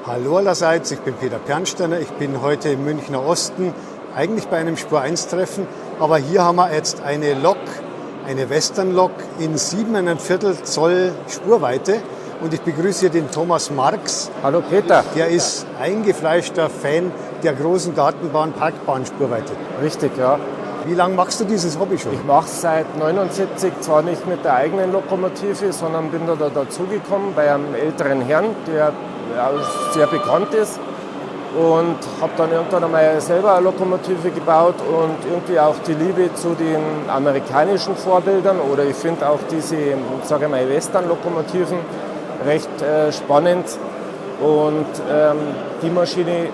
Hallo allerseits, ich bin Peter Pernsteiner, ich bin heute im Münchner Osten, eigentlich bei einem Spur-1-Treffen, aber hier haben wir jetzt eine Lok, eine Western-Lok in 7,25 Zoll Spurweite und ich begrüße hier den Thomas Marx. Hallo Peter. Der ist eingefleischter Fan der großen Gartenbahn-Parkbahn-Spurweite. Richtig, ja. Wie lange machst du dieses Hobby schon? Ich mache es seit 1979, zwar nicht mit der eigenen Lokomotive, sondern bin da dazugekommen bei einem älteren Herrn, der sehr bekannt ist. Und habe dann irgendwann einmal selber eine Lokomotive gebaut und irgendwie auch die Liebe zu den amerikanischen Vorbildern oder ich finde auch diese, sage ich mal, Western-Lokomotiven recht spannend. Und die Maschine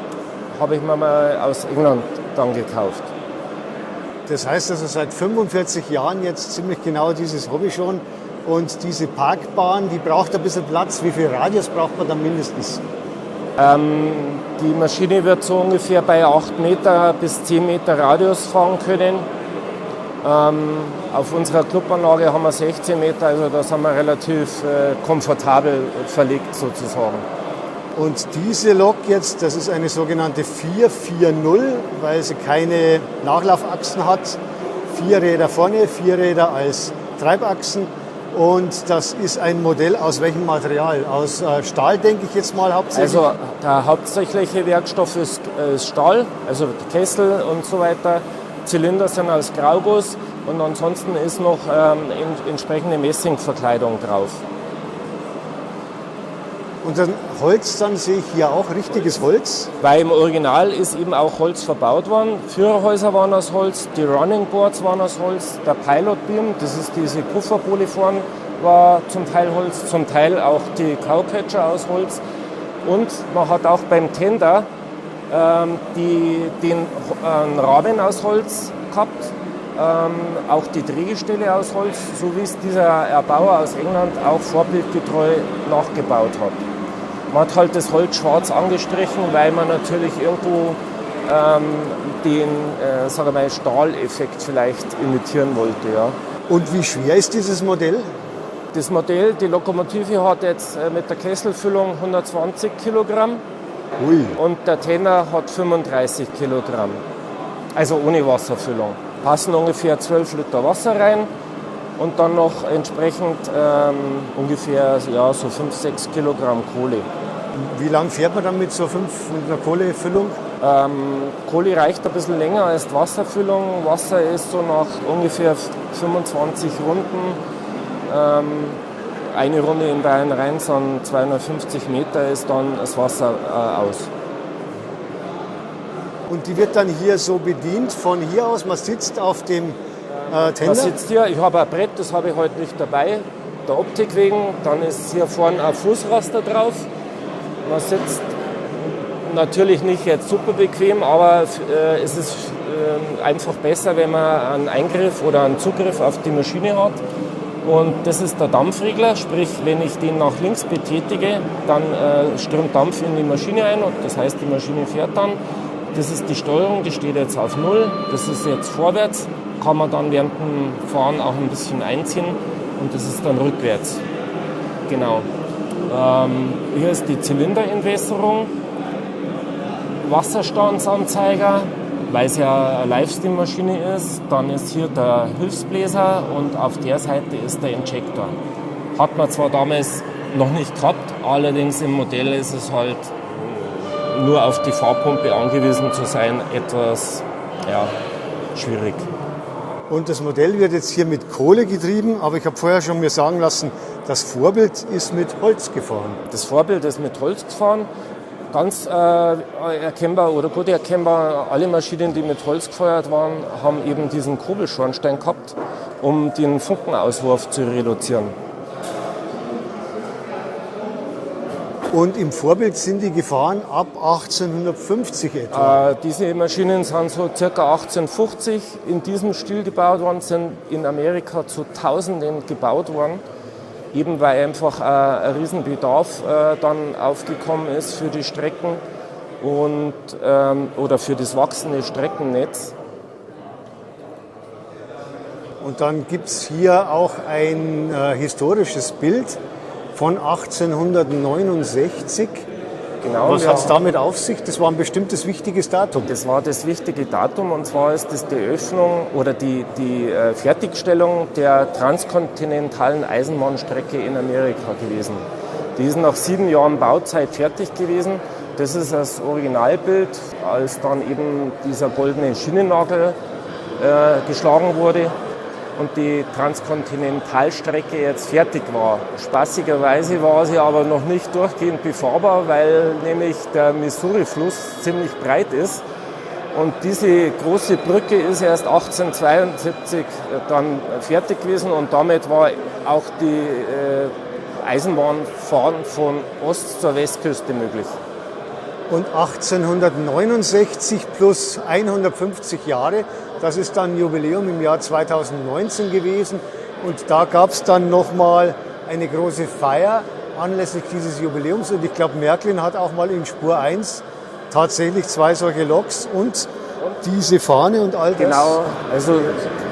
habe ich mir mal aus England dann gekauft. Das heißt also seit 45 Jahren jetzt ziemlich genau dieses Hobby schon. Und diese Parkbahn, die braucht ein bisschen Platz. Wie viel Radius braucht man dann mindestens? Die Maschine wird so ungefähr bei 8 Meter bis 10 Meter Radius fahren können. Auf unserer Clubanlage haben wir 16 Meter, also da sind wir relativ komfortabel verlegt sozusagen. Und diese Lok jetzt, das ist eine sogenannte 440, weil sie keine Nachlaufachsen hat. 4 Räder vorne, 4 Räder als Treibachsen. Und das ist ein Modell aus welchem Material? Aus Stahl, denke ich jetzt mal hauptsächlich? Also der hauptsächliche Werkstoff ist Stahl, also Kessel und so weiter. Zylinder sind aus Grauguss und ansonsten ist noch entsprechende Messingverkleidung drauf. Und dann Holz, dann sehe ich hier auch richtiges Holz. Weil im Original ist eben auch Holz verbaut worden. Führerhäuser waren aus Holz, die Running Boards waren aus Holz, der Pilot Beam, das ist diese Pufferpolyform, war zum Teil Holz, zum Teil auch die Cowcatcher aus Holz. Und man hat auch beim Tender den Rahmen aus Holz gehabt, auch die Drehgestelle aus Holz, so wie es dieser Erbauer aus England auch vorbildgetreu nachgebaut hat. Man hat halt das Holz schwarz angestrichen, weil man natürlich irgendwo den sage mal, Stahleffekt vielleicht imitieren wollte. Ja. Und wie schwer ist dieses Modell? Das Modell, die Lokomotive hat jetzt mit der Kesselfüllung 120 Kilogramm. Ui. Und der Tenner hat 35 Kilogramm, also ohne Wasserfüllung. Passen ungefähr 12 Liter Wasser rein und dann noch entsprechend ungefähr ja, so 5-6 Kilogramm Kohle. Wie lange fährt man dann mit so 5 mit einer Kohlefüllung? Kohle reicht ein bisschen länger als die Wasserfüllung. Wasser ist so nach ungefähr 25 Runden. Eine Runde in Bayern rein sind 250 Meter, ist dann das Wasser aus. Und die wird dann hier so bedient von hier aus? Man sitzt auf dem Tender? Man sitzt hier, ich habe ein Brett, das habe ich heute nicht dabei, der Optik wegen. Dann ist hier vorne ein Fußraster drauf. Man sitzt natürlich nicht jetzt super bequem, aber es ist einfach besser, wenn man einen Eingriff oder einen Zugriff auf die Maschine hat. Und das ist der Dampfregler, sprich, wenn ich den nach links betätige, dann strömt Dampf in die Maschine ein und das heißt, die Maschine fährt dann. Das ist die Steuerung, die steht jetzt auf 0, das ist jetzt vorwärts, kann man dann während dem Fahren auch ein bisschen einziehen und das ist dann rückwärts. Genau. Hier ist die Zylinderentwässerung, Wasserstandsanzeiger, weil es ja eine Livestream-Maschine ist. Dann ist hier der Hilfsbläser und auf der Seite ist der Injektor. Hat man zwar damals noch nicht gehabt, allerdings im Modell ist es halt nur auf die Fahrpumpe angewiesen zu sein, etwas schwierig. Und das Modell wird jetzt hier mit Kohle getrieben, aber ich habe vorher schon mir sagen lassen, das Vorbild ist mit Holz gefahren. Das Vorbild ist mit Holz gefahren. Ganz erkennbar oder gut erkennbar, alle Maschinen, die mit Holz gefeuert waren, haben eben diesen Kurbelschornstein gehabt, um den Funkenauswurf zu reduzieren. Und im Vorbild sind die gefahren ab 1850 etwa? Diese Maschinen sind so ca. 1850 in diesem Stil gebaut worden, sind in Amerika zu Tausenden gebaut worden. Eben weil einfach ein Riesenbedarf dann aufgekommen ist für die Strecken und, oder für das wachsende Streckennetz. Und dann gibt es hier auch ein historisches Bild von 1869. Genau. Was hat es damit auf sich? Das war ein bestimmtes wichtiges Datum. Das war das wichtige Datum, und zwar ist das die Eröffnung oder die Fertigstellung der transkontinentalen Eisenbahnstrecke in Amerika gewesen. Die ist nach 7 Jahren Bauzeit fertig gewesen. Das ist das Originalbild, als dann eben dieser goldene Schienennagel geschlagen wurde und die Transkontinentalstrecke jetzt fertig war. Spaßigerweise war sie aber noch nicht durchgehend befahrbar, weil nämlich der Missouri-Fluss ziemlich breit ist. Und diese große Brücke ist erst 1872 dann fertig gewesen, und damit war auch die Eisenbahnfahren von Ost- zur Westküste möglich. Und 1869 plus 150 Jahre, das ist dann ein Jubiläum im Jahr 2019 gewesen. Und da gab es dann nochmal eine große Feier anlässlich dieses Jubiläums. Und ich glaube, Märklin hat auch mal in Spur 1 tatsächlich 2 solche Loks und diese Fahne und all das. Genau, also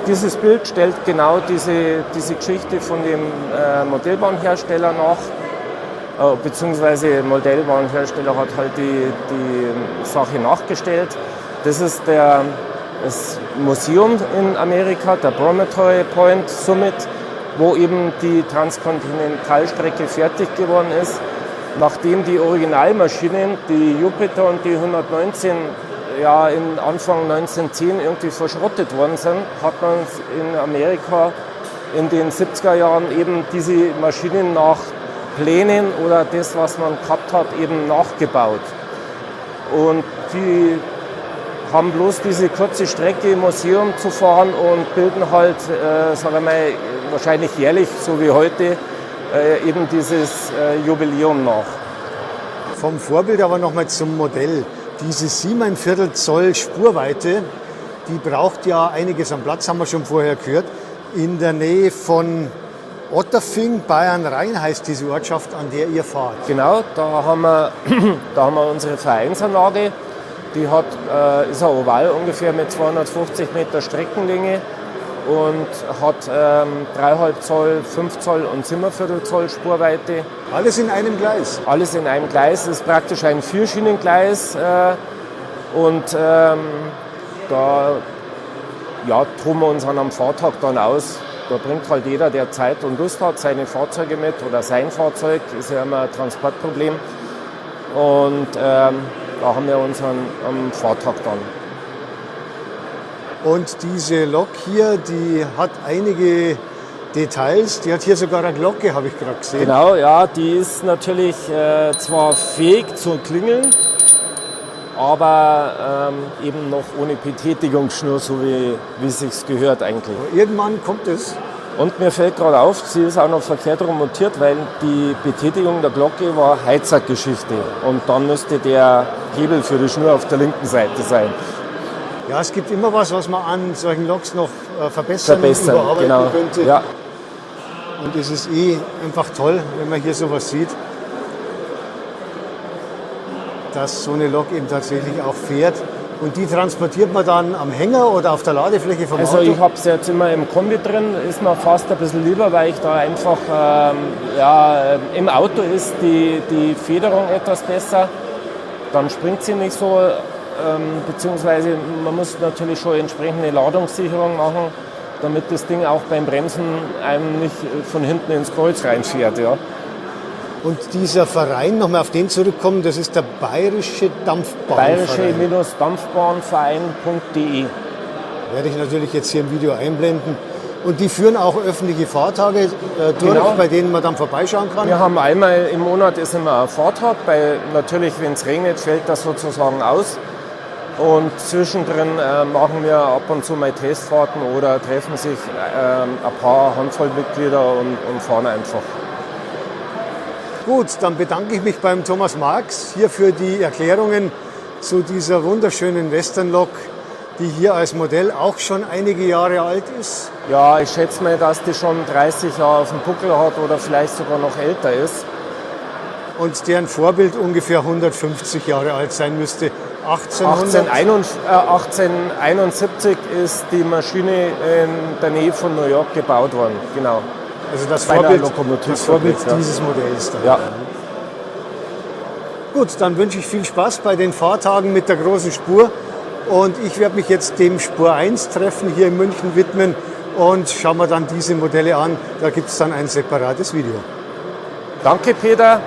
dieses Bild stellt genau diese Geschichte von dem Modellbahnhersteller nach. Beziehungsweise Modellbahnhersteller hat halt die Sache nachgestellt. Das ist das Museum in Amerika, der Promontory Point Summit, wo eben die Transkontinentalstrecke fertig geworden ist. Nachdem die Originalmaschinen, die Jupiter und die 119, ja in Anfang 1910 irgendwie verschrottet worden sind, hat man in Amerika in den 70er Jahren eben diese Maschinen nach Plänen oder das, was man gehabt hat, eben nachgebaut. Und die haben bloß diese kurze Strecke im Museum zu fahren und bilden halt, sagen wir mal, wahrscheinlich jährlich, so wie heute, eben dieses Jubiläum nach. Vom Vorbild aber nochmal zum Modell. Diese 7,25 Zoll Spurweite, die braucht ja einiges an Platz, haben wir schon vorher gehört. In der Nähe von Otterfing, Bayern-Rhein heißt diese Ortschaft, an der ihr fahrt. Genau, da haben wir unsere Vereinsanlage. Die ist ein Oval ungefähr mit 250 Meter Streckenlänge und hat 3,5 Zoll, 5 Zoll und 7,25 Zoll Spurweite. Alles in einem Gleis? Alles in einem Gleis. Das ist praktisch ein Vierschienengleis. Und da toben wir uns am Fahrtag dann aus. Da bringt halt jeder, der Zeit und Lust hat, seine Fahrzeuge mit oder sein Fahrzeug. Ist ja immer ein Transportproblem. Und da haben wir uns am Fahrtag dann. Und diese Lok hier, die hat einige Details. Die hat hier sogar eine Glocke, habe ich gerade gesehen. Genau, ja, die ist natürlich zwar fähig zu klingeln, aber eben noch ohne Betätigungsschnur, so wie es sich gehört eigentlich. Aber irgendwann kommt es. Und mir fällt gerade auf, sie ist auch noch verkehrt rum montiert, weil die Betätigung der Glocke war Heizergeschichte. Und dann müsste der Hebel für die Schnur auf der linken Seite sein. Ja, es gibt immer was man an solchen Loks noch verbessern und überarbeiten genau. könnte. Ja. Und es ist einfach toll, wenn man hier sowas sieht, dass so eine Lok eben tatsächlich auch fährt. Und die transportiert man dann am Hänger oder auf der Ladefläche vom Auto? Also ich habe es jetzt immer im Kombi drin, ist mir fast ein bisschen lieber, weil ich da einfach im Auto ist die Federung etwas besser. Dann springt sie nicht so, beziehungsweise man muss natürlich schon entsprechende Ladungssicherung machen, damit das Ding auch beim Bremsen einem nicht von hinten ins Kreuz reinfährt. Ja. Und dieser Verein, nochmal auf den zurückkommen, das ist der Bayerische Dampfbahnverein. Bayerische-Dampfbahnverein.de. Werde ich natürlich jetzt hier im Video einblenden. Und die führen auch öffentliche Fahrtage durch, Genau. Bei denen man dann vorbeischauen kann? Wir haben einmal im Monat ist immer ein Fahrtag, natürlich, wenn es regnet, fällt das sozusagen aus. Und zwischendrin machen wir ab und zu mal Testfahrten oder treffen sich ein paar Handvoll Mitglieder und fahren einfach. Gut, dann bedanke ich mich beim Thomas Marx hier für die Erklärungen zu dieser wunderschönen Westernlok, die hier als Modell auch schon einige Jahre alt ist. Ja, ich schätze mal, dass die schon 30 Jahre auf dem Buckel hat oder vielleicht sogar noch älter ist. Und deren Vorbild ungefähr 150 Jahre alt sein müsste. 1871 ist die Maschine in der Nähe von New York gebaut worden, genau. Also das Bei einer Vorbild Lokomotivfabrik, Vorbild ja. dieses Modells. Dann. Ja. Gut, dann wünsche ich viel Spaß bei den Fahrtagen mit der großen Spur. Und ich werde mich jetzt dem Spur 1 Treffen hier in München widmen und schauen wir dann diese Modelle an. Da gibt es dann ein separates Video. Danke, Peter.